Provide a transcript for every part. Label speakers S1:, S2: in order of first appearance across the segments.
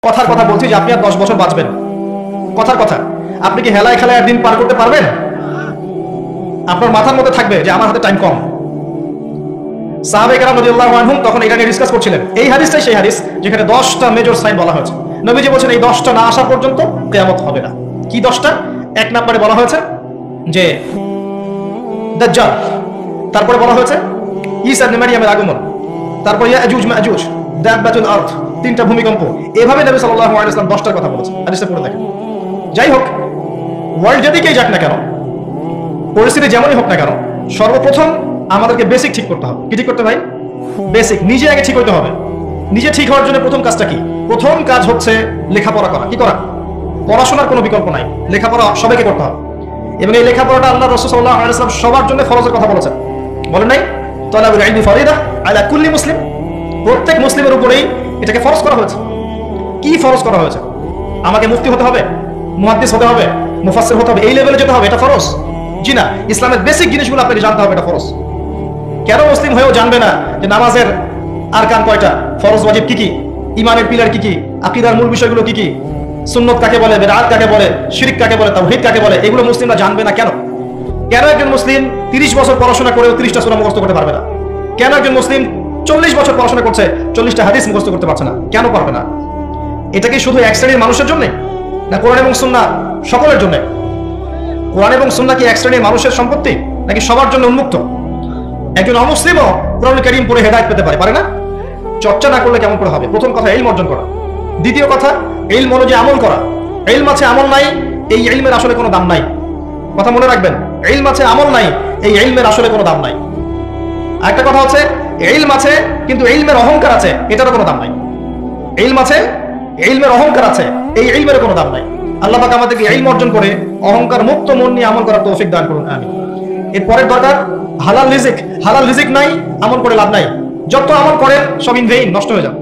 S1: কথার কথা বলছি যে আপনি আর 10 বছর বাঁচবেন, কথার কথা। আপনি কি হেলায় খেলায় দিন পার করতে পারবেন? আপনার মাথার মধ্যে থাকবে যে আমার হাতে টাইম কম। সাহাবায়ে কেরাম রাদিয়াল্লাহু আনহুম তখন এটা নিয়ে ডিসকাস করছিলেন। এই হাদিসটাই সেই হাদিস যেখানে 10টা মেজর সাইন বলা হয়েছে। নবীজি বলছেন এই 10টা না আসা পর্যন্ত কিয়ামত হবে না। কি 10টা? এক নম্বরে বলা হয়েছে যে দাজ্জাল, তারপরে বলা হয়েছে ঈসা ইবনে মারইয়ামের আগমন, তারপর ইয়াজুজ মাজুজ, দাব্বাতুল আরদ, 3টা ভূমিকম্প। এভাবে নবী সাল্লাল্লাহু আলাইহি ওয়াসাল্লাম 10টার কথা বলেছেন। হাদিসটা পড়ে দেখেন। যাই হোক, ওয়ার্ল্ড যেদিকেই যাক না কেন, পরিস্থিতি যেমনই হোক না কেন, সর্বপ্রথম আমাদেরকে বেসিক ঠিক করতে হবে। কি ঠিক করতে ভাই? বেসিক নিজে আগে ঠিক হতে হবে। নিজে ঠিক হওয়ার জন্য প্রথম কাজটা কি? প্রথম কাজ হচ্ছে লেখাপড়া করা। কি করা? পড়াশোনার কোনো বিকল্প নাই, লেখাপড়া সবাইকে করতে হবে। এবং এই লেখাপড়াটা আল্লাহ রাসূল সাল্লাল্লাহু আলাইহি ওয়াসাল্লাম সবার জন্য ফরজের কথা বলেছেন। বলেন নাই? তালাবুল ইলমি ফরিদা আলা কুল্লি মুসলিম। প্রত্যেক মুসলিমের উপরেই এটাকে ফরজ করা হয়েছে। কি ফরজ করা হয়েছে? আমাকে মুফতি হতে হবে, মুহাদ্দিস হতে হবে, মুফাসসির হতে হবে, এই লেভেলে যেতে হবে, এটা ফরজ? জি না, ইসলামের বেসিক জিনিসগুলো আপনাকে জানতে হবে, এটা ফরজ। কেন মুসলিম হয়েও জানবে না যে নামাজের আরকান কয়টা, ফরজ ওয়াজিব কি কি, ঈমানের পিলার কি কি, আকীদার মূল বিষয়গুলো কি কি, সুন্নাত কাকে বলে, বিদআত কাকে বলে, শিরক কাকে বলে, তাওহীদ কাকে বলে, এগুলো মুসলিমরা জানবে না কেন? কেন একজন মুসলিম 30 বছর পড়াশোনা করেও 30টা সূরা মুখস্থ করতে পারবে না? কেন একজন মুসলিম 40 বছর পড়াশোনা করছে 40টা হাদিস মুখস্থ করতে পারছে না? কেন পারবে না? এটা কি শুধু এক শ্রেণীর মানুষের জন্য, না কোরআন এবং সুন্নাহ সকলের জন্য? কোরআন এবং সুন্নাহ কি এক শ্রেণীর মানুষের সম্পত্তি, নাকি সবার জন্য উন্মুক্ত? একজন অমুসলিমও কোরআন কারীম পড়ে হেদায়েত পেতে পারে না? চর্চা না করলে কেমন করে হবে? প্রথম কথা ইলম অর্জন করা। দ্বিতীয় কথা ইলম অনুযায়ী আমল করা। ইলম আছে আমল নাই, এই ইলমের আসলে কোনো দাম নাই। কথা মনে রাখবেন, ইলম আছে আমল নাই, এই ইলমের আসলে কোনো দাম নাই। আরেকটা কথা হচ্ছে ইলম আছে কিন্তু ইলমের অহংকার আছে, এটারও কোনো দাম নাই। ইলম আছে, ইলমের অহংকার আছে, এই ইলমের কোনো দাম নাই। আল্লাহ পাক আমাদেরকে ইলম অর্জন করে অহংকার মুক্ত মন নিয়ে আমল করার তৌফিক দান করুন, আমিন। এর পরের দরকার হালাল রিজিক। হালাল রিজিক নাই, আমল করে লাভ নাই। যত আমল করেন সব ইন ভেইন, নষ্ট হয়ে যাবে।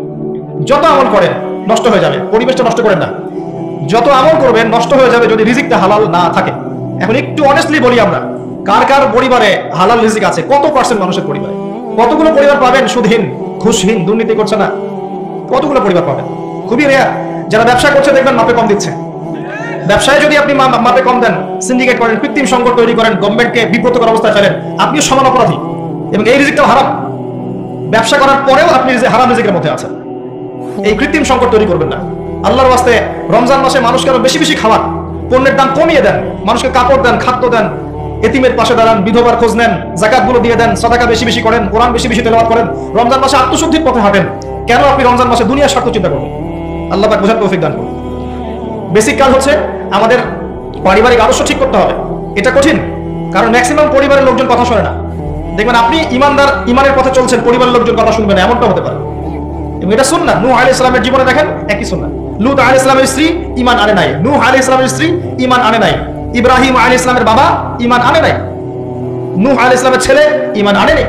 S1: যত আমল করেন নষ্ট হয়ে যাবে, পরিবেশটা নষ্ট করেন না। যত আমল করবেন নষ্ট হয়ে যাবে যদি রিজিকটা হালাল না থাকে। এখন একটু অনেস্টলি বলি, আমরা কার কার পরিবারে হালাল রিজিক আছে? কত পার্সেন্ট মানুষের পরিবারে? কতগুলো পরিবার পাবেন সুদহীন, ঘুষহীন, দুর্নীতি করছে না? কতগুলো পরিবার পাবেন? খুবই রেয়ার। যারা ব্যবসা করছে দেখবেন মাপে কম দিচ্ছে। ব্যবসায় যদি আপনি মাপে কম দেন, সিন্ডিকেট করেন, কৃত্রিম সংকট তৈরি করেন, গভর্নমেন্টকে বিব্রতকর অবস্থায় ফেলেন, আপনিও সমান অপরাধী। এবং এই রিজিকটাও হারাম। ব্যবসা করার পরেও আপনি হারাম রিজিকের মধ্যে আছেন। এই কৃত্রিম সংকট তৈরি করবেন না। আল্লাহর ওয়াস্তে রমজান মাসে মানুষকে আরো বেশি বেশি খাওয়ান, পণ্যের দাম কমিয়ে দেন, মানুষকে কাপড় দেন, খাদ্য দেন, এতিমের পাশে দাঁড়ান, বিধবার খোঁজ নেন, যাকাতগুলো দিয়ে দেন, সাদাকা বেশি বেশি করেন, কোরআন বেশি বেশি তেলাওয়াত করেন। রমজান মাসে আত্মশুদ্ধির পথে হাঁটেন। কেন আপনি রমজান মাসে দুনিয়ার স্বার্থ চিন্তা করবেন? আল্লাহ পাক বোঝার তৌফিক দান করুন। বেসিক কাজ হচ্ছে আমাদের পারিবারিক আদর্শ ঠিক করতে হবে। এটা কঠিন, কারণ ম্যাক্সিমাম পরিবারের লোকজন কথা শোনে না। দেখবেন আপনি ইমানদার, ইমানের পথে চলছেন, পরিবারের লোকজন কথা শুনবে না, এমনটা হতে পারে। এবং এটা সুন্নাহ। নূহ আলাইহিস সালামের জীবনে দেখেন একই সুন্নাহ। লূত আলাইহিস সালামের স্ত্রী ঈমান আনে নাই, নূহ আলাইহিস সালামের স্ত্রী ঈমান আনে নাই, ইব্রাহিম আলাইহিস সালামের বাবা ঈমান আনে নাই, নূহ আলাইহিস সালামের ছেলে ঈমান আনে নাই।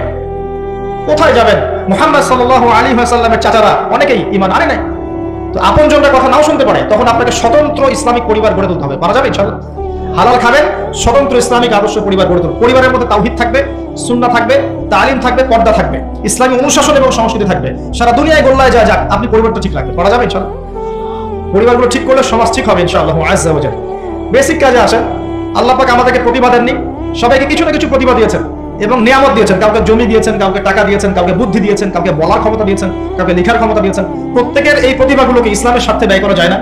S1: কোথায় যাবেন? মুহাম্মদ সাল্লাল্লাহু আলাইহি ওয়াসাল্লামের চাচারা অনেকেই ঈমান আনে নাই। তো আপনজনরা কথা নাও শুনতে পারে, তখন আপনাকে স্বতন্ত্র ইসলামিক পরিবার গড়ে তুলতে হবে। পারা যাবে ইনশাআল্লাহ? হালাল খাবেন, স্বতন্ত্র ইসলামিক আদর্শ পরিবার গড়ে তুলুন। পরিবারের মধ্যে তাওহীদ থাকবে, সুন্নাহ থাকবে, তালিম থাকবে, পর্দা থাকবে, ইসলামী অনুশাসন এবং সংস্কৃতি থাকবে। সারা দুনিয়ায় গোল্লায় যা যাক, আপনি পরিবারটা ঠিক রাখবেন। পারা যাবে ইনশাআল্লাহ? পরিবারগুলো ঠিক করলে সমাজ ঠিক হবে ইনশাআল্লাহ আযজা ওয়া জাল্লা। বেসিক কাজে আসেন। আল্লাহ পাক আমাদেরকে প্রতিভা দেননি, সবাইকে কিছু না কিছু প্রতিভা দিয়েছেন এবং নিয়ামত দিয়েছেন। কাউকে জমি দিয়েছেন, কাউকে টাকা দিয়েছেন, কাউকে বুদ্ধি দিয়েছেন, কাউকে বলার ক্ষমতা দিয়েছেন, কাউকে লেখার ক্ষমতা দিয়েছেন। প্রত্যেকের এই প্রতিভাগুলোকে ইসলামের স্বার্থে ব্যয় করা যায় না?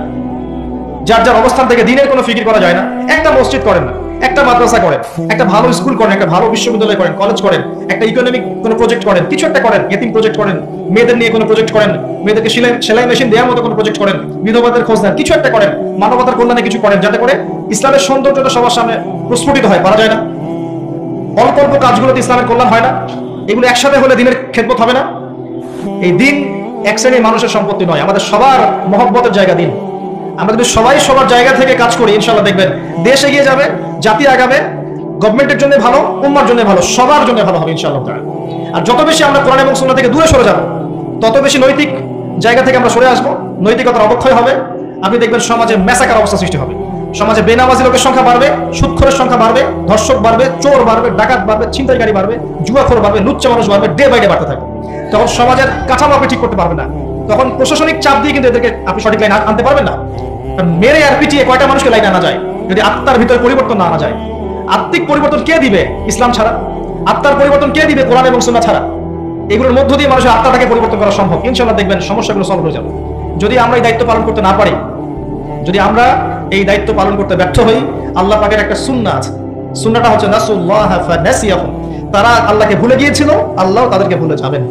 S1: যার যার অবস্থান থেকে দিনের কোনো ফিকির করা যায় না? একটা মসজিদ করেন না, একটা মাদ্রাসা করেন, একটা ভালো স্কুল করেন, একটা ভালো বিশ্ববিদ্যালয় করেন, কলেজ করেন, একটা ইকোনমিক কোনো প্রজেক্ট করেন, কিছু একটা করেন, এতিম প্রজেক্ট করেন, মেয়েদের নিয়ে কোনো প্রজেক্ট করেন, মেয়েদেরকে সেলাই মেশিন দেওয়ার মতো কোনো প্রজেক্ট করেন, বিধবাদের খোঁজ নেন, কিছু একটা করেন, মানবতার কল্যাণে কিছু করেন, যাতে করে ইসলামের সৌন্দর্যটা সবার সামনে প্রস্ফুটিত হয়। পারা যায় না? অল্প অল্প কাজগুলোতে ইসলামের কল্যাণ হয় না? এগুলো একসাথে হলে দিনের খেদমত হবে না? এই দিন এক শ্রেণীর মানুষের সম্পত্তি নয়, আমাদের সবার মহব্বতের জায়গা দিন। আমরা যদি সবাই সবার জায়গা থেকে কাজ করি, ইনশাআল্লাহ দেখবেন দেশ এগিয়ে যাবে, জাতি আগাবে, গভর্নমেন্টের জন্য ভালো, উম্মার জন্য ভালো, সবার জন্য ভালো হবে ইনশাআল্লাহ তাআলা। আর যত বেশি আমরা কোরআন এবং সুন্নাহ থেকে দূরে সরে যাব, তত বেশি নৈতিক জায়গা থেকে আমরা সরে আসবো, নৈতিকতার অবক্ষয় হবে। আপনি দেখবেন সমাজে ম্যাসাকার অবস্থা সৃষ্টি হবে, সমাজে বেনামাজি লোকের সংখ্যা বাড়বে, সুদখোরের সংখ্যা বাড়বে, ধর্ষক বাড়বে, চোর বাড়বে, ডাকাত বাড়বে, ছিনতাইকারী বাড়বে, জুয়াখোর বাড়বে, লুচ্চা মানুষ বাড়বে, ডে বাই ডে বাড়তে থাকবে। তখন সমাজের কাঠামো আপনি ঠিক করতে পারবে না, তখন প্রশাসনিক চাপ দিয়ে কিন্তু এদেরকে আপনি সঠিক লাইন আনতে পারবেন না। মেরে আর পিটিয়ে কয়টা মানুষকে লাইন আনা যায় যদি আত্মার ভিতরে পরিবর্তন না আনা যায়? আত্মিক পরিবর্তন কে দিবে? ইসলাম ছাড়া। আত্মার পরিবর্তন কে দিবে? কোরআন এবং সুন্নাহ ছাড়া। এগুলোর মধ্য দিয়ে মানুষের আত্মাটাকে পরিবর্তন করা সম্ভব। ইনশাআল্লাহ দেখবেন সমস্যাগুলো সলভ হয়ে যাবে। যদি আমরা এই দায়িত্ব পালন করতে না পারি, যদি আমরা এই দায়িত্ব পালন করতে ব্যর্থ হই, আল্লাহ পাকের একটা সুন্নাহ আছে। সুন্নাহটা হচ্ছে নাসুল্লাহ ফানাসিয়াহুম। তারা আল্লাহকে ভুলে গিয়েছিল, আল্লাহ তাদেরকে ভুলে যাবেন।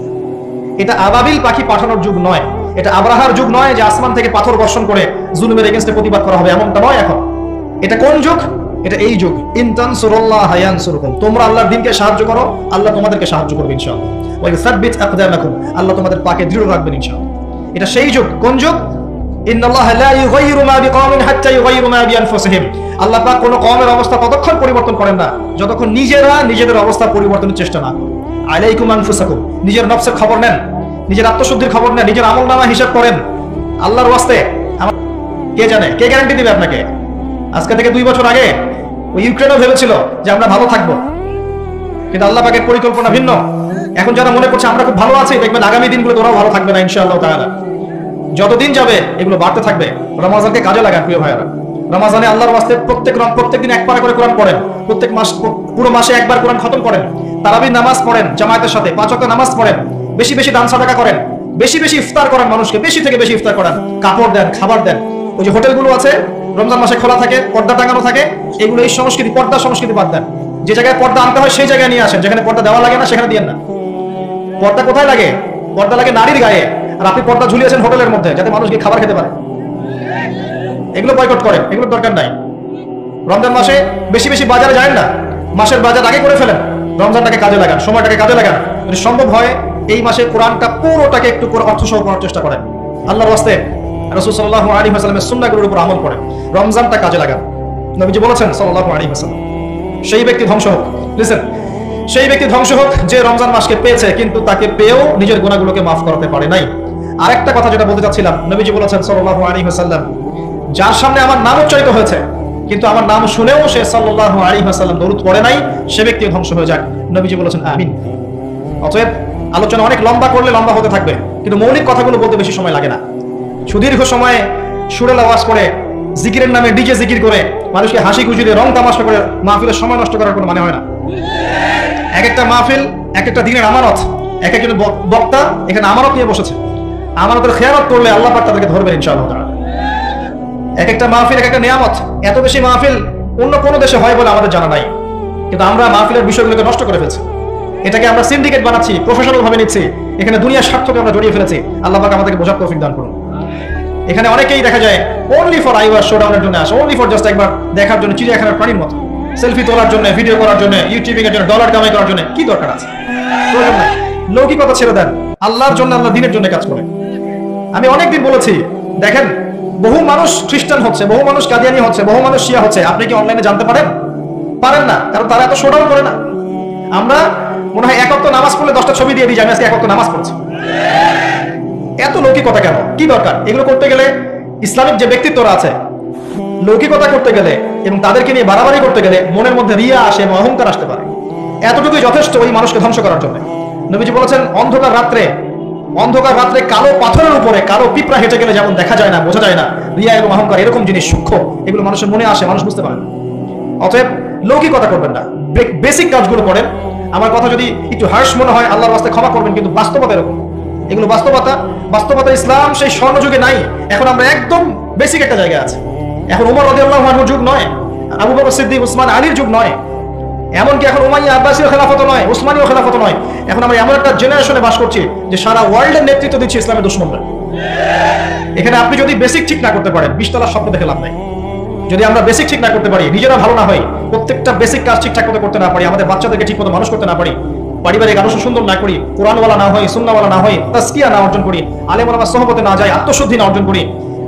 S1: এটা আবাবিল পাখি পাঠানোর যুগ নয়, এটা আব্রাহার যুগ নয় যে আসমান থেকে পাথর বর্ষণ করে জুলুমের এগেইনস্টে প্রতিবাদ করা হবে, এমনটা নয়। এখন এটা কোন যুগ? এটা এই যুগ। ইন তানসুরুল্লাহ ইয়ানসুরকুম। তোমরা আল্লাহর দ্বীনকে সাহায্য করো, আল্লাহ তোমাদেরকে সাহায্য করবে ইনশাআল্লাহ। ওয়া ইউসাব্বিত আকদামাকুম। আল্লাহ তোমাদের পাকে দৃঢ় রাখবেন ইনশাআল্লাহ। এটা সেই যুগ। কোন যুগ? ইন্নাল্লাহা লা ইউগাইয়িরু মা বিকওমিন হাত্তা ইউগাইয়িরু মা বিআনফুসিহিম। আল্লাহ পাক কোন কওমের অবস্থা ততক্ষণ পরিবর্তন করেন না যতক্ষণ নিজেরা নিজেদের অবস্থা পরিবর্তনের চেষ্টা না করে। আলাইকুম আনফুসাকুম। নিজের নফসের খবর নেন, নিজের আত্মশুদ্ধির খবর নেন, নিজের আমলনামা হিসাব করেন। আল্লাহর ওয়াস্তে কে জানে, কে গ্যারান্টি দিবে আপনাকে? আজকে থেকে 2 বছর আগে ওই ইউক্রেনও ভেবেছিল যে আমরা ভালো থাকবো, কিন্তু আল্লাহ পাকের পরিকল্পনা ভিন্ন। এখন যারা মনে করছে আমরা খুব ভালো আছি, দেখবেন আগামী দিনগুলো ওরাও ভালো থাকবে না ইনশাআল্লাহ তাআলা। যতদিন যাবে এগুলো বাড়তে থাকবে। রমজানকে কাজে লাগান প্রিয় ভাইয়েরা। রমজানে আল্লাহর ওয়াস্তে প্রত্যেক দিন এক পারা করে কোরআন পড়েন, প্রত্যেক মাস পুরো মাসে একবার কোরআন খতম করেন, তারাবির নামাজ পড়েন জামায়াতের সাথে, 5 ওয়াক্ত নামাজ পড়েন, বেশি বেশি দান সাদাকা করেন, বেশি বেশি ইফতার করেন, মানুষকে বেশি থেকে বেশি ইফতার করান, কাপড় দেন, খাবার দেন। ওই যে হোটেলগুলো আছে রমজান মাসে খোলা থাকে, পর্দা টাঙানো থাকে, এগুলো এই সংস্কৃতি, পর্দা সংস্কৃতি বাদ দেন। যে জায়গায় পর্দা আনতে হয় সেই জায়গায় নিয়ে আসেন, যেখানে পর্দা দেওয়া লাগে না সেখানে দিয়েন না। পর্দা কোথায় লাগে? পর্দা লাগে নারীর গায়ে, আর আপনি পর্দা ঝুলিয়েছেন হোটেলের মধ্যে যাতে মানুষ গিয়ে খাবার খেতে পারে। এগুলো বয়কট করেন, এগুলোর দরকার নাই। রমজান মাসে বেশি বেশি বাজারে যায় না, মাসের বাজার আগে করে ফেলেন, রমজানটাকে কাজে লাগান, সময়টাকে কাজে লাগান। যদি সম্ভব হয় এই মাসে কোরআনটা পুরোটাকে একটু করে অর্থ সহ পড়ার চেষ্টা করেন। আল্লাহর ওয়াস্তে রাসূল সাল্লাল্লাহু আলাইহি ওয়াসাল্লামের সুন্নাহগুলোর উপর আমল করেন, রমজানটা কাজে লাগান। নবীজি বলেছেন সাল্লাল্লাহু আলাইহি ওয়াসাল্লাম, সেই ব্যক্তি ধ্বংস হোক, লিসেন, সেই ব্যক্তি ধ্বংস হোক যে রমজান মাসকে পেয়েছে কিন্তু তাকে পেয়েও নিজের গুনাহগুলোকে মাফ করতে পারে নাই। আরেকটা কথা যেটা বলতে চাচ্ছিলাম, নবীজি বলেছেন সাল্লাল্লাহু আলাইহি ওয়াসাল্লাম, যার সামনে আমার নাম উচ্চারিত হয়েছে কিন্তু আমার নাম শুনেও সে সাল্লাল্লাহু আলাইহি ওয়াসাল্লাম দরুদ পড়ে নাই, সে ব্যক্তি ধ্বংস হয়ে যাক। নবীজি বলেছেন আমিন। অতএব আলোচনা অনেক লম্বা করলে লম্বা হতে থাকবে, কিন্তু মৌলিক কথাগুলো বলতে বেশি সময় লাগে না। সুদীর্ঘ সময় সুরেল আওয়াজ করে জিকিরের নামে ডিজে জিকির করে মানুষকে হাসি খুশি দিয়ে রং তামাশা করে মাহফিলের সময় নষ্ট করার কোনো মানে হয় না। এক একটা মাহফিল এক একটা দিনের আমানত, এক একজন বক্তা এখানে আমানত নিয়ে বসেছে, আমানতের খেয়ানত করলে আল্লাহ পাক তাদেরকে ধরবেন ইনশাআল্লাহ তাআলা। এক একটা মাহফিল এক একটা নিয়ামত। এত বেশি মাহফিল অন্য কোনো দেশে হয় বলে আমাদের জানা নাই, কিন্তু আমরা মাহফিলের বিষয়গুলোকে নষ্ট করে ফেলছি। এটাকে আমরা সিন্ডিকেট বানাচ্ছি, প্রফেশনাল ভাবে নিচ্ছি, এখানে দুনিয়ার স্বার্থকে আমরা জড়িয়ে ফেলেছি। আল্লাহ পাক আমাদেরকে বোঝার তৌফিক দান করুন। এখানে অনেকেই দেখা যায় ওনলি ফর আইওয়ার শোডাউনের জন্য আসে, ওনলি ফর জাস্ট একবার দেখার জন্য, চিড়িয়াখানার প্রাণীর মতো সেলফি তোলার জন্য, ভিডিও করার জন্য, ইউটিউবিং এর জন্য, ডলার কামাই করার জন্য। কি দরকার আছে? প্রয়োজন নাই। লৌকিকতা ছেড়ে দেন, আল্লাহর জন্য, আল্লাহ দ্বীনের জন্য কাজ করেন। আমি অনেকদিন বলেছি, দেখেন বহু মানুষ খ্রিস্টান হচ্ছে, বহু মানুষ কাদিয়ানি হচ্ছে, বহু মানুষ শিয়া হচ্ছে। আপনি কি অনলাইনে জানতে পারেন? পারেন না, কারণ তারা এত শোডাউন করে না। আমরা মনে হয় 1 ওয়াক্ত নামাজ পড়লে 10টা ছবি দিয়ে দিই যে আমি আজকে 1 ওয়াক্ত নামাজ পড়ছি। এত লৌকিকতা কেন? কি দরকার? এগুলো করতে গেলে ইসলামিক যে ব্যক্তিত্বরা আছে, লৌকিকতা করতে গেলে এবং তাদেরকে নিয়ে বাড়াবাড়ি করতে গেলে মনের মধ্যে রিয়া আসে এবং অহংকার আসতে পারে। এতটুকুই যথেষ্ট ওই মানুষকে ধ্বংস করার জন্য। নবীজি বলেছেন, অন্ধকার রাত্রে কালো পাথরের উপরে কালো পিঁপড়া হেঁটে গেলে যেমন দেখা যায় না, বোঝা যায় না, রিয়া এবং অহংকার এরকম জিনিস সূক্ষ্ম, এগুলো মানুষের মনে আসে, মানুষ বুঝতে পারে না। অতএব লৌকিকতা করবেন না, বেসিক কাজগুলো করেন। আমার কথা যদি একটু হার্শ মনে হয় আল্লাহর রাস্তায় ক্ষমা করবেন, কিন্তু বাস্তবতা এরকম। এগুলো বাস্তবতা ইসলাম সেই স্বর্ণযুগে নাই। এখন আমরা একদম বেসিক একটা জায়গায় আছে। এখন ওমর রাদিয়াল্লাহু আনহুর যুগ নয়, আবু বকর সিদ্দিক, উসমান, আলীর যুগ নয়, এমনকি এখন উমাইয়া আব্বাসীয় খেলাফত নয়, উসমানীয় খেলাফত নয়। এখন আমরা এমন একটা জেনারেশনে বাস করছি যে সারা ওয়ার্ল্ডের নেতৃত্ব দিচ্ছে ইসলামের দুশমনরা। এখানে আপনি যদি বেসিক ঠিক না করতে পারেন, 20 তলার স্বপ্ন দেখে লাভ নাই। যদি আমরা বেসিক ঠিক না করতে পারি, নিজেরা ভালো না হই, প্রত্যেকটা বেসিক কাজ ঠিকঠাক করতে না পারি, আমাদের বাচ্চাদেরকে ঠিক মতো মানুষ করতে না পারি, পারিবারিক আদর্শ সুন্দর না করি, কোরআনওয়ালা না হই, সুন্নাহওয়ালা না হই, তাসকিয়া না অর্জন করি, আলেম ওলামার সোহবতে না যাই, আত্মশুদ্ধি না অর্জন করি,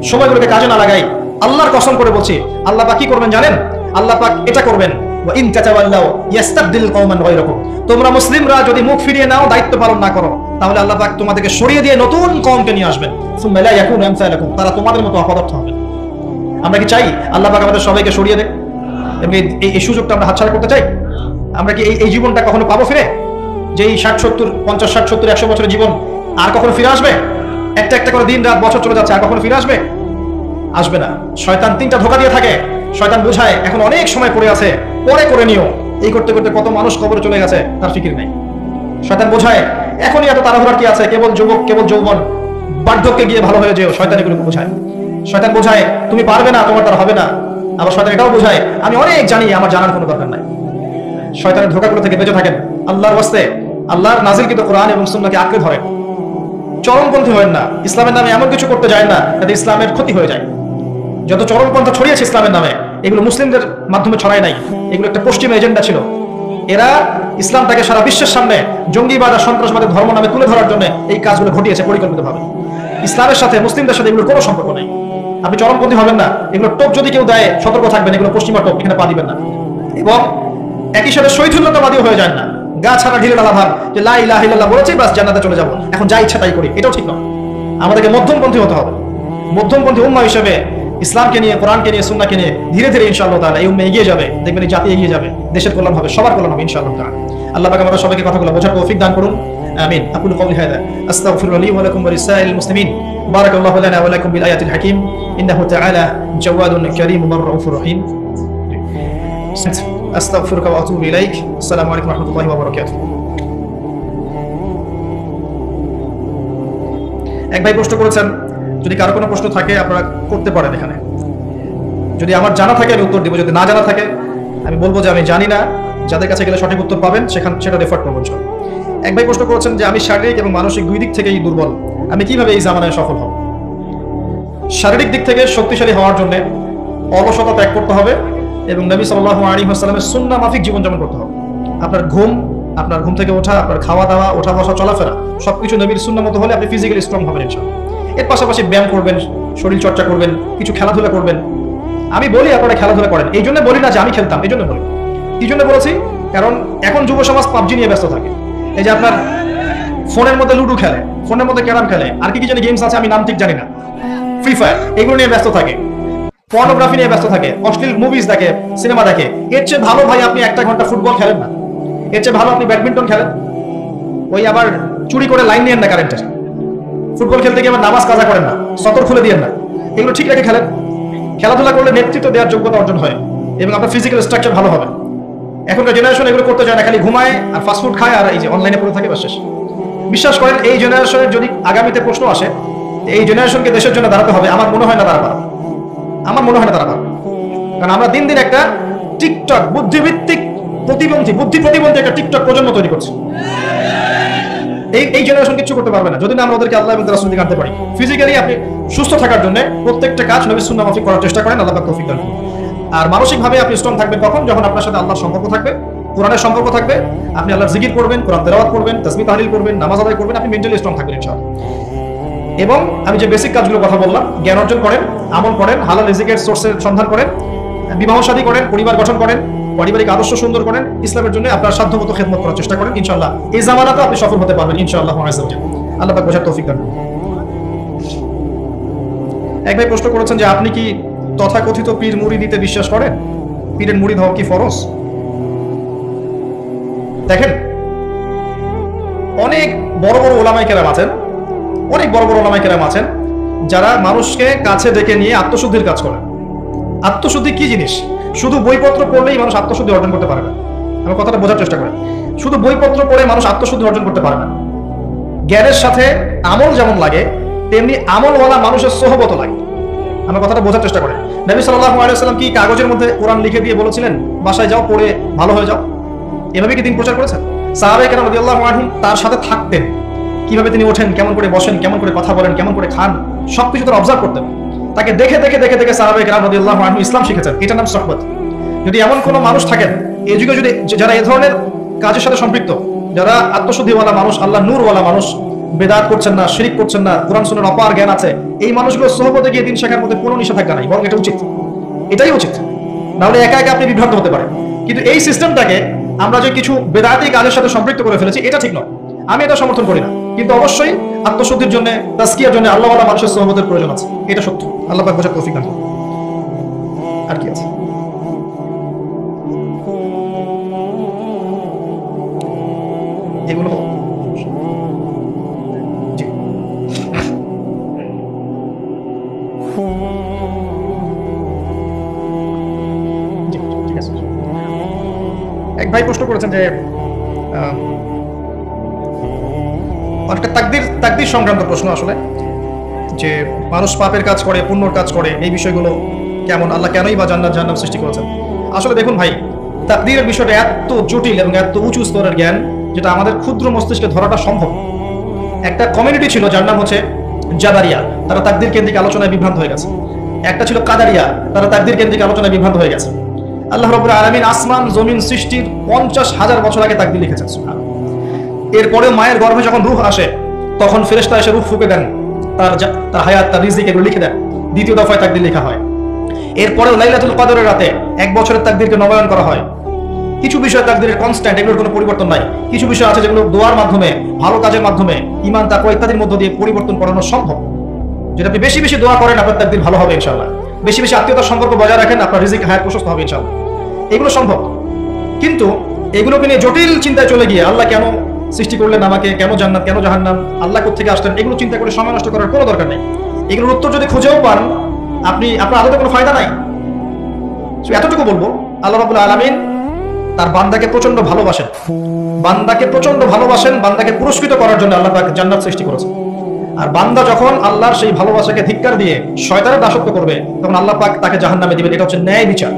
S1: সময়গুলোকে কাজে না লাগাই, আল্লাহর কসম করে বলছি, আল্লাহ পাক কি করবেন জানেন? আল্লাহ পাক এটা করবেন, ওয়া ইন তাতাওয়াল্লাউ ইস্তাবদিল কওমান গায়রাকুম। তোমরা মুসলিমরা যদি মুখ ফিরিয়ে নাও, দায়িত্ব পালন না করো, তাহলে আল্লাহ পাক তোমাদেরকে সরিয়ে দিয়ে নতুন কওমকে নিয়ে আসবেন। সুম্মা লা ইয়াকুনু আমসালাকুম, তারা তোমাদের মতো অপদার্থ হবে। আমরা কি চাই আল্লাহ পাক আমাদের সবাইকে সরিয়ে দেয় এবং এই সুযোগটা আমরা হাতছাড়া করতে চাই? আমরা কি এই জীবনটা কখনো পাবো ফিরে? যে এই 60-70, 50-60-70, 100 বছরের জীবন আর কখনো ফিরে আসবে? একটা একটা করে দিন রাত বছর চলে যাচ্ছে, আর কখনো ফিরে আসবে? আসবে না। শয়তান 3টা ধোঁকা দিয়ে থাকে। শয়তান বোঝায় এখন অনেক সময় পড়ে আছে, পরে করে নিও। এই করতে করতে কত মানুষ কবরে চলে গেছে, তার ফিকির নেই। শয়তান বোঝায় এখনই এত তাড়াহুড়া কি আছে, কেবল যুবক, কেবল যৌবন, বার্ধক্যে গিয়ে ভালো হয়ে যেও। শয়তান এগুলো বোঝায়। শয়তান বোঝায় তুমি পারবে না, তোমার দ্বারা হবে না। আবার শয়তান এটাও বোঝায় আমি অনেক জানি, আমার জানার কোনো দরকার নাই। শয়তানের ধোঁকাগুলো থেকে বেঁচে থাকেন। আল্লাহর ওয়াস্তে আল্লাহর নাজিলকৃত কোরআন এবং সুন্নাহকে আঁকড়ে ধরেন। চরমপন্থী হয়েন না। ইসলামের নামে এমন কিছু করতে যায় না যাতে ইসলামের ক্ষতি হয়ে যায়। যত চরমপন্থা ছড়িয়েছে ইসলামের নামে, এগুলো মুসলিমদের মাধ্যমে ছড়ায় নাই, এগুলো একটা পশ্চিমা এজেন্ডা ছিল। এরা ইসলামটাকে সারা বিশ্বের সামনে জঙ্গিবাদ আর সন্ত্রাসবাদের ধর্ম নামে তুলে ধরার জন্য এই কাজগুলো ঘটিয়েছে পরিকল্পিতভাবে। ইসলামের সাথে, মুসলিমদের সাথে এগুলোর কোনো সম্পর্ক নেই। আপনি চরমপন্থী হবেন না। এগুলো টোপ যদি কেউ দেয় সতর্ক থাকবেন, এগুলো পশ্চিমা টোপ, এখানে পা দিবেন না। এবং একই সাথে শৈথুল্যতাবাদীও হয়ে যায় না। গা ছাড়া ঢিলে ঢালা ভাব যে লা ইলাহা ইল্লাল্লাহ বলেছি বাস জান্নাতে চলে যাব, এখন যা ইচ্ছা তাই করি, এটাও ঠিক নয়। আমাদেরকে মধ্যমপন্থী হতে হবে। মধ্যমপন্থী উম্মাহ হিসেবে ইসলামকে নিয়ে, কোরআনকে নিয়ে, সুন্নাহকে নিয়ে ধীরে ধীরে ইনশাআল্লাহ তাআলা এই উম্মাহ এগিয়ে যাবে। দেখবেন এই জাতি এগিয়ে যাবে, দেশের কল্যাণ হবে, সবার কল্যাণ হবে ইনশাআল্লাহ তাআলা। আল্লাহ পাক আমাদের সবাইকে কথাগুলো বোঝার তৌফিক দান করুন। আমিন। আকুলু কওলি হাযা আস্তাগফিরু লি ওয়া লাকুম ওয়া লিসাইরিল মুসলিমিন। বারাকাল্লাহু লানা ওয়া লাকুম বিল আয়াতিল হাকীম। ইন্নাহু তাআলা জাওয়াদুন কারীমুন রাউফুর রহিম। আস্তাগফিরুকা ওয়া আতুবু ইলাইক। আসসালামু আলাইকুম ওয়া রাহমাতুল্লাহি ওয়া বারাকাতুহু। এক ভাই প্রশ্ন করেছেন, যদি কারো কোনো প্রশ্ন থাকে আপনারা করতে পারেন এখানে। যদি আমার জানা থাকে আমি উত্তর দিব, যদি না জানা থাকে আমি বলবো যে আমি জানি না। যাদের কাছে গেলে সঠিক উত্তর পাবেন সেটা রেফার করবো। এক ভাই প্রশ্ন করেছেন যে আমি শারীরিক এবং মানসিক দুই দিক থেকেই দুর্বল, আমি কিভাবে এই জামানায় সফল হব? শারীরিক দিক থেকে শক্তিশালী হওয়ার জন্য অলসতা ত্যাগ করতে হবে এবং নবী সাল্লাল্লাহু আলাইহি ওয়াসাল্লামের সুন্নাহ মাফিক জীবনযাপন করতে হবে। আপনার ঘুম থেকে ওঠা, আপনার খাওয়া দাওয়া, ওঠা বসা, চলাফেরা সবকিছু নবীর সুন্নাহ মতো হলে আপনি ফিজিক্যালি স্ট্রং হবেন ইনশাআল্লাহ। এর পাশাপাশি ব্যায়াম করবেন, শরীর চর্চা করবেন, কিছু খেলাধুলা করবেন। আমি বলি আপনারা খেলাধুলা করেন, এই জন্য বলি না যে আমি খেলতাম, এই জন্য বলি। কি জন্য বলেছি? কারণ এখন যুব সমাজ পাবজি নিয়ে ব্যস্ত থাকে। এই যে আপনার ফোনের মধ্যে লুডো খেলে, ফোনের মধ্যে ক্যারাম খেলে, আর কি কি জানি গেমস আছে আমি নাম ঠিক জানি না, ফ্রি ফায়ার, এগুলো নিয়ে ব্যস্ত থাকে, পর্নোগ্রাফি নিয়ে ব্যস্ত থাকে, অশ্লীল মুভিজ দেখে, সিনেমা দেখে। এর চেয়ে ভালো ভাই আপনি 1 ঘন্টা ফুটবল খেলেন না, এর চেয়ে ভালো আপনি ব্যাডমিন্টন খেলেন। ওই আবার চুরি করে লাইন নিয়েন না কারেন্টের, ফুটবল খেলতে গিয়ে আবার নামাজ কাজা করেন না, সতর খুলে দিয়েন না, এগুলো ঠিক রেখে খেলেন। খেলাধুলা করলে নেতৃত্ব দেওয়ার যোগ্যতা অর্জন হয় এবং আপনার ফিজিক্যাল স্ট্রাকচার ভালো হবে। এখনকার জেনারেশন এগুলো করতে চায় না, খালি ঘুমায় আর ফাস্টফুড খায় আর এই যে অনলাইনে পড়ে থাকে, শেষ। বিশ্বাস করেন এই জেনারেশনের যদি আগামীতে প্রশ্ন আসে এই জেনারেশনকে দেশের জন্য দাঁড়াতে হবে, আমার মনে হয় না তারা পারবে। আমার মনে হয় না তারা পারবে, কারণ আমরা দিন দিন একটা টিকটক বুদ্ধিভিত্তিক বুদ্ধি প্রতিবন্ধী একটা টিকটক প্রজন্ম তৈরি করছি। এই জেনারেশন কিছু করতে পারবে না যদি না আমরা ওদেরকে আল্লাহ এবং রাসূল দিকে আনতে পারি। ফিজিক্যালি আপনি সুস্থ থাকার জন্য প্রত্যেকটা কাজ নবী সুন্নাহ মাফিক করার চেষ্টা করেন, আল্লাহ পাক তৌফিক দান করুন। আর মানসিকভাবে আপনি স্ট্রং থাকবেন কখন? যখন আপনার সাথে আল্লাহর সম্পর্ক থাকবে, কোরআনের সম্পর্ক থাকবে, আপনি আল্লাহর জিকির করবেন, কোরআন তেলাওয়াত করবেন, তাসবিহ তাহলিল করবেন, নামাজ আদায় করবেন, আপনি মেন্টালি স্ট্রং থাকবেন ইনশাআল্লাহ। এবং আমি যে বেসিক কাজগুলো কথা বললাম, জ্ঞান অর্জন করেন, আমল করেন, হালাল রিজিকের সোর্সের সন্ধান করেন, বিবাহ শাদী করেন, পরিবার গঠন করেন, পারিবারিক আদর্শ সুন্দর করেন, ইসলামের জন্য আপনার সাধ্যমতো খেদমত করার চেষ্টা করেন, ইনশাআল্লাহ এই জামানাতে আপনি সফল হতে পারবেন ইনশাআল্লাহ। আল্লাহ পাক বোঝার তৌফিক দান করুন। এক ভাই প্রশ্ন করেছেন যে আপনি কি তথাকথিত পীর মুরিদিতে বিশ্বাস করেন? পীরের মুরিদ হওয়া কি ফরজ? দেখেন, অনেক বড় বড় ওলামায়ে কেরাম আছেন, অনেক বড় বড় ওলামায়ে কেরাম আছেন যারা মানুষকে কাছে ডেকে নিয়ে আত্মশুদ্ধির কাজ করেন। আত্মশুদ্ধি কি জিনিস? শুধু বইপত্র পড়লেই মানুষ আত্মশুদ্ধি অর্জন করতে পারে না। আমি কথাটা বোঝার চেষ্টা করেন। শুধু বইপত্র পড়ে মানুষ আত্মশুদ্ধি অর্জন করতে পারে না। জ্ঞানের সাথে আমল যেমন লাগে তেমনি আমলওয়ালা মানুষের সোহবত লাগে। আমার কথাটা বোঝার চেষ্টা করেন। নবী সাল্লাল্লাহু আলাইহি ওয়াসাল্লাম কি কাগজের মধ্যে কোরআন লিখে দিয়ে বলেছিলেন বাসায় যাও পড়ে ভালো হয়ে যাও? এভাবে কি তিনি প্রচার করেছেন? সাহাবায়ে কেরাম রাদিয়াল্লাহু আনহুম তার সাথে থাকতেন, কিভাবে তিনি ওঠেন, কেমন করে বসেন, কেমন করে কথা বলেন, কেমন করে খান, সবকিছু তারা অবজার্ভ করতেন। তাকে দেখে দেখে দেখে দেখে সাহাবায়ে কেরাম রাদিয়াল্লাহু আনহুম ইসলাম শিখেছেন। এটার নাম সুহবত। যদি এমন কোনো মানুষ থাকেন এই যুগে, যদি যারা এই ধরনের কাজের সাথে সম্পৃক্ত, যারা আত্মশুদ্ধিওয়ালা মানুষ, আল্লাহ নূরওয়ালা মানুষ, বেদাত করছেন না, শিরক করছেন না, কোরআন সুন্নাহর অপার জ্ঞান আছে, এই মানুষগুলো সোহবতে গিয়ে দিন শেখার মধ্যে কোনো নিষেধাজ্ঞা নাই, বরং এটা উচিত, এটাই উচিত। নাহলে একা একা আপনি বিভ্রান্ত হতে পারেন। কিন্তু এই সিস্টেমটাকে আমরা যে কিছু বেদাতি কাজের সাথে সম্পৃক্ত করে ফেলেছি, এটা ঠিক নয়, আমি এটা সমর্থন করি না। কিন্তু অবশ্যই আত্মশুদ্ধির জন্য, তাজকিয়ার জন্য আল্লাহওয়ালা মানুষের সোহবতের প্রয়োজন আছে, এটা সত্য। আল্লাহ পাক বোঝার তৌফিক দান করুন। আর কি আছে? এগুলো এক ভাই প্রশ্ন করেছেন যে অনেকটা তাকদীর সংক্রান্ত প্রশ্ন আসলে, যে মানুষ পাপের কাজ করে পুণ্যর কাজ করে, এই বিষয়গুলো কেমন, আল্লাহ কেনই বা জান্নাত জাহান্নাম সৃষ্টি করেছেন। আসলে দেখুন ভাই, তাকদীরের বিষয়টা এত জটিল এবং এত উঁচু স্তরের জ্ঞান যেটা আমাদের ক্ষুদ্র মস্তিষ্কে ধরাটা সম্ভব। একটা কমিউনিটি ছিল যার নাম হচ্ছে জাবারিয়া, তারা তাকদীর কেন্দ্রিক আলোচনায় বিভ্রান্ত হয়ে গেছে। একটা ছিল কাদারিয়া, তারা তাকদীর কেন্দ্রিক আলোচনায় বিভ্রান্ত হয়ে গেছে। আল্লাহ রাব্বুল আলামিন আসমান জমিন সৃষ্টির 50,000 বছর আগে তাকদীর লিখেছেন। এরপরেও মায়ের গর্ভে যখন রূহ আসে তখন ফেরেশতা এসে রূহ ফুঁকে দেন, তার হায়াত, তার রিজিক এগুলো লিখে দেন। দ্বিতীয় দফায় তাকদীর লেখা হয়। এরপরেও লাইলাতুল কদরের রাতে 1 বছরের তাকদীরকে নবায়ন করা হয়। কিছু বিষয় তাকদীরের কনস্ট্যান্ট, এগুলোর কোনো পরিবর্তন নাই। কিছু বিষয় আছে যেগুলো দোয়ার মাধ্যমে, ভালো কাজের মাধ্যমে, ঈমান তাকওয়া ইত্যাদির মধ্য দিয়ে পরিবর্তন করানো সম্ভব। যেটা আপনি বেশি বেশি দোয়া করেন আপনার তাকদীর ভালো হবে ইনশাআল্লাহ। বেশি বেশি আত্মীয়তার সম্পর্ক বজায় রাখেন, আপনার রিজিক হায়াত প্রশস্ত হবে ইনশাআল্লাহ। এগুলো সম্ভব। কিন্তু এগুলোকে নিয়ে জটিল চিন্তায় চলে গিয়ে আল্লাহ কেন সৃষ্টি করলেন আমাকে, কেন জান্নাত, কেন জাহান্নাম, আল্লাহ কোত্থেকে আসলেন, এগুলো চিন্তা করে সময় নষ্ট করার কোনো দরকার নেই। এগুলোর উত্তর যদি খুঁজেও পান আপনার আদতে কোনো ফায়দা নাই। এতটুকু বলবো, আল্লাহ রাব্বুল আলামিন তার বান্দাকে প্রচন্ড ভালোবাসেন, বান্দাকে পুরস্কৃত করার জন্য আল্লাহ পাক জান্নাত সৃষ্টি করেছেন। আর বান্দা যখন আল্লাহর সেই ভালোবাসাকে ধিক্কার দিয়ে শয়তানের দাসত্ব করবে তখন আল্লাহ পাক তাকে জাহান্নামে দিবেন। এটা হচ্ছে ন্যায় বিচার।